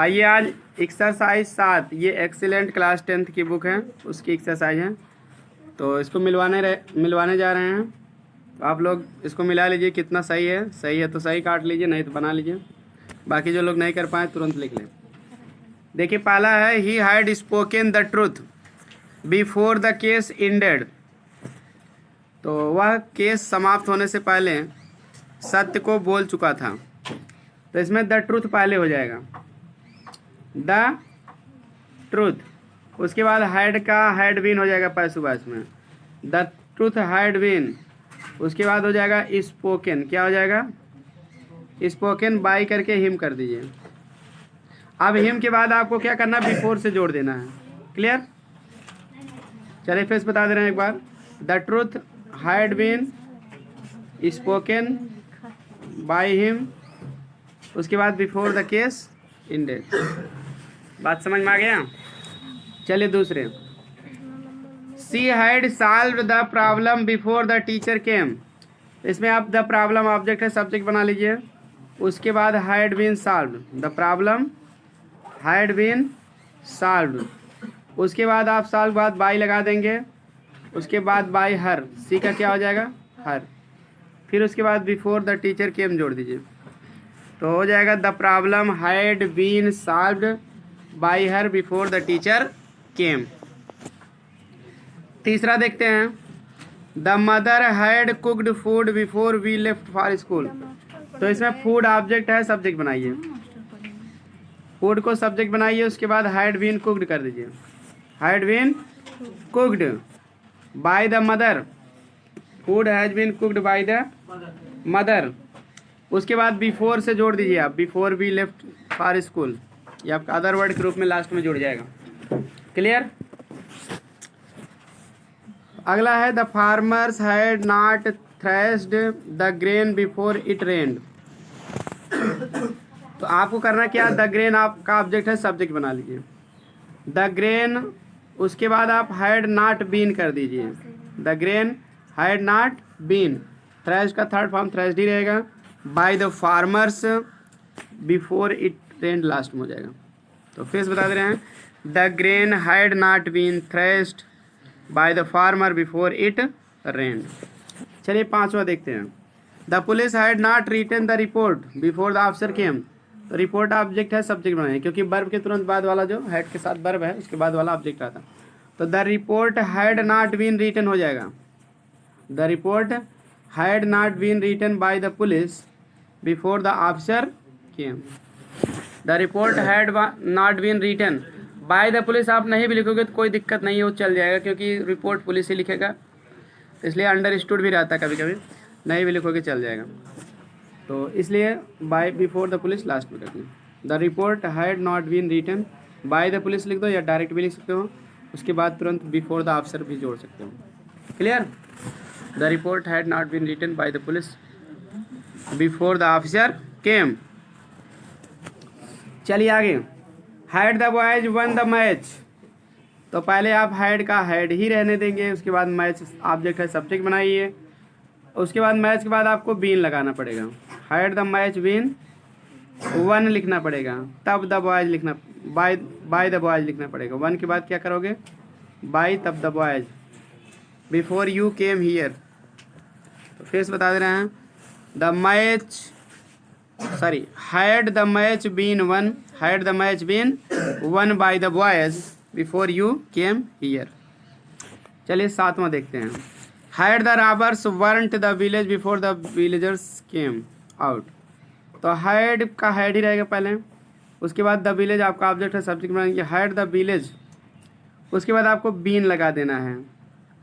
आइए आज एक्सरसाइज 7, ये एक्सीलेंट क्लास 10th की बुक है, उसकी एक्सरसाइज है। तो इसको मिलवाने जा रहे हैं। तो आप लोग इसको मिला लीजिए, कितना सही है तो सही काट लीजिए, नहीं तो बना लीजिए। बाकी जो लोग नहीं कर पाए तुरंत लिख लें। देखिए पहला है, he had spoken the truth before the case ended. तो वह केस समाप्त होने से पहले सत्य को बोल चुका था। तो इसमें द ट्रुथ पहले हो जाएगा, द ट्रुथ। उसके बाद हैड का हैड बीन हो जाएगा पैसुबास में, द ट्रुथ हैड बीन। उसके बाद हो जाएगा स्पोकन, क्या हो जाएगा स्पोकन बाई करके हिम कर दीजिए। अब हिम के बाद आपको क्या करना है, बिफोर से जोड़ देना है। क्लियर? चलिए फिर बता दे रहे हैं एक बार, the truth had been spoken by him, उसके बाद बिफोर द केस इंडेड। बात समझ में आ गया? चलिए दूसरे, she had solved the problem before the teacher came. इसमें आप द प्रॉब्लम ऑब्जेक्ट है, सब्जेक्ट बना लीजिए। उसके बाद had been solved, the problem had been solved. उसके बाद आप सॉल्व बाद बाई लगा देंगे। उसके बाद बाई हर, सी का क्या हो जाएगा हर। फिर उसके बाद बिफोर द टीचर केम जोड़ दीजिए, तो हो जाएगा the problem had been solved by her before the teacher came. तीसरा देखते हैं, the mother had cooked food before we left for school. तो इसमें फूड ऑब्जेक्ट है, सब्जेक्ट बनाइए। फूड को सब्जेक्ट बनाइए, उसके बाद हैड बीन कुक्ड कर दीजिए, had been cooked by the mother. Food has been cooked by the mother. उसके बाद बिफोर से जोड़ दीजिए आप, before we left for school. ये आपका अदर वर्ड के रूप में लास्ट में जुड़ जाएगा। क्लियर? अगला है, the farmers had not threshed the grain before it rained. तो आपको करना क्या, द ग्रेन आपका ऑब्जेक्ट है, सब्जेक्ट बना लीजिए, द ग्रेन। उसके बाद आप हैड नॉट बीन कर दीजिए, the grain had not been. Threshed का थर्ड फॉर्म थ्रेस्ड ही रहेगा। By the farmers before it rained last में हो जाएगा। तो फिर बता दे रहे हैं, the grain had not been threshed by the farmer before it rained. चलिए पांचवा देखते हैं, the police had not written the report before the officer came. तो रिपोर्ट ऑब्जेक्ट है, सब्जेक्ट बनाए, क्योंकि वर्ब के तुरंत बाद वाला जो हैड के साथ वर्ब है उसके बाद वाला ऑब्जेक्ट आता। तो the report had not been written हो जाएगा, the report had not been written by the police before the officer came. The report had not been written by the police आप नहीं भी लिखोगे तो कोई दिक्कत नहीं है, वो चल जाएगा, क्योंकि रिपोर्ट पुलिस ही लिखेगा, इसलिए अंडरस्टूड भी रहता है कभी कभी, नहीं भी लिखोगे चल जाएगा। तो इसलिए by before the police last में करनी। The report had not been written by the police लिख दो, या डायरेक्ट भी लिख सकते हो, उसके बाद तुरंत बिफोर द ऑफिसर भी जोड़ सकते हो। Clear? The report had not been written by the police before the officer came. चलिए आगे, had the boys won the match. तो पहले आप हैड का हैड ही रहने देंगे, उसके बाद मैच ऑब्जेक्ट है, सब्जेक्ट बनाइए। उसके बाद मैच के बाद आपको बीन लगाना पड़ेगा, had the match been won लिखना पड़ेगा, तब द बॉयज लिखना, बाय द बॉयज लिखना पड़ेगा। वन के बाद क्या करोगे, बाय, तब the boys, before you came here. तो फिर बता दे रहे हैं, the match sorry had the match been won, had the match been won by the boys before you came here. चलिए सातवां देखते हैं, had the robbers burnt the village before the villagers came out. तो had का had ही रहेगा पहले, उसके बाद द विलेज आपका ऑब्जेक्ट है, सब्जेक्ट बनाएंगे, हैड द विलेज। उसके बाद आपको बीन लगा देना है,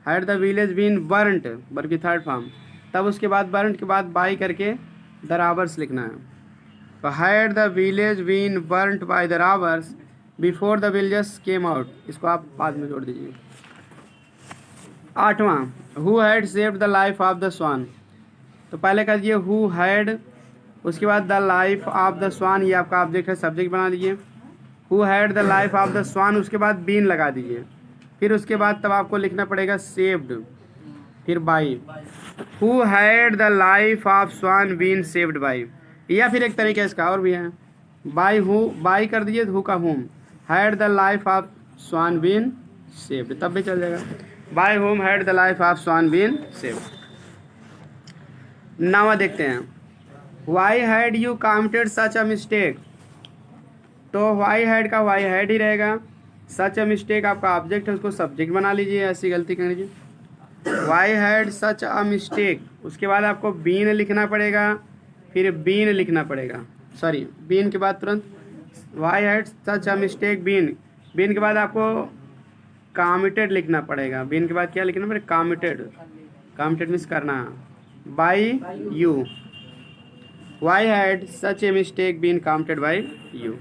had the village been burnt, verb की थर्ड फॉर्म। तब उसके बाद बर्ंट के बाद बाई करके द रॉबर्स लिखना है। तो had the village been burnt by the robbers before the villagers came out, इसको आप बाद में जोड़ दीजिए। आठवां, who had saved the life of the swan. तो पहले कर दिए हु हैड, उसके बाद the life of the swan, ये आपका ऑब्जेक्ट है, सब्जेक्ट बना लीजिए, who had the life of the swan. उसके बाद बीन लगा दीजिए, फिर उसके बाद तब आपको लिखना पड़ेगा सेव्ड, फिर by, who had the life of swan been saved by. या फिर एक तरीका इसका और भी है, बाई कर दीजिए हु का whom, had the life of swan been saved, तब भी चल जाएगा। By whom had the life of swan been saved. नावा देखते हैं, why had you committed such a mistake, तो वाई हैड का वाई हैड ही रहेगा। सच अ मिस्टेक आपका ऑब्जेक्ट है, उसको सब्जेक्ट बना लीजिए, ऐसी गलती कर लीजिए। Why had such a mistake, उसके बाद आपको बीन लिखना पड़ेगा, फिर बीन लिखना पड़ेगा, सॉरी बीन के बाद तुरंत why had such a mistake been, been के बाद आपको कमिटेड लिखना पड़ेगा। बीन के बाद क्या लिखना पड़ेगा, कमिटेड, कमिटेड मीन्स करना, by you, why had such a mistake been committed by you.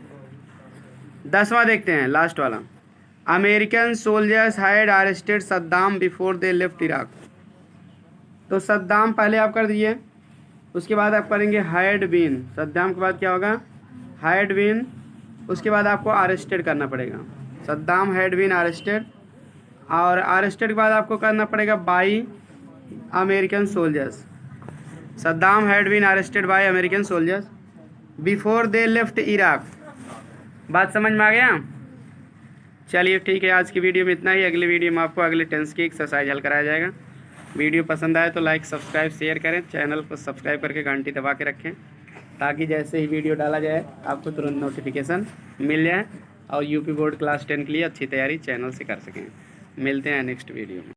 10वां देखते हैं, लास्ट वाला, American soldiers had arrested Saddam before they left Iraq, तो सद्दाम पहले आप कर दीजिए, उसके बाद आप करेंगे हैड बीन, सद्दाम के बाद क्या होगा, हैड बीन, उसके बाद आपको अरेस्टेड करना पड़ेगा, सद्दाम हैड बीन अरेस्टेड, और अरेस्टेड के बाद आपको करना पड़ेगा by American soldiers, Saddam had been arrested by American soldiers before they left Iraq. बात समझ में आ गया? चलिए ठीक है, आज की वीडियो में इतना ही। अगली वीडियो में आपको अगले टेंस की एक्सरसाइज हल कराया जाएगा। वीडियो पसंद आए तो लाइक सब्सक्राइब शेयर करें, चैनल को सब्सक्राइब करके घंटी दबा के रखें, ताकि जैसे ही वीडियो डाला जाए आपको तुरंत नोटिफिकेशन मिल जाए और यूपी बोर्ड क्लास 10 के लिए अच्छी तैयारी चैनल से कर सकें। मिलते हैं नेक्स्ट वीडियो में।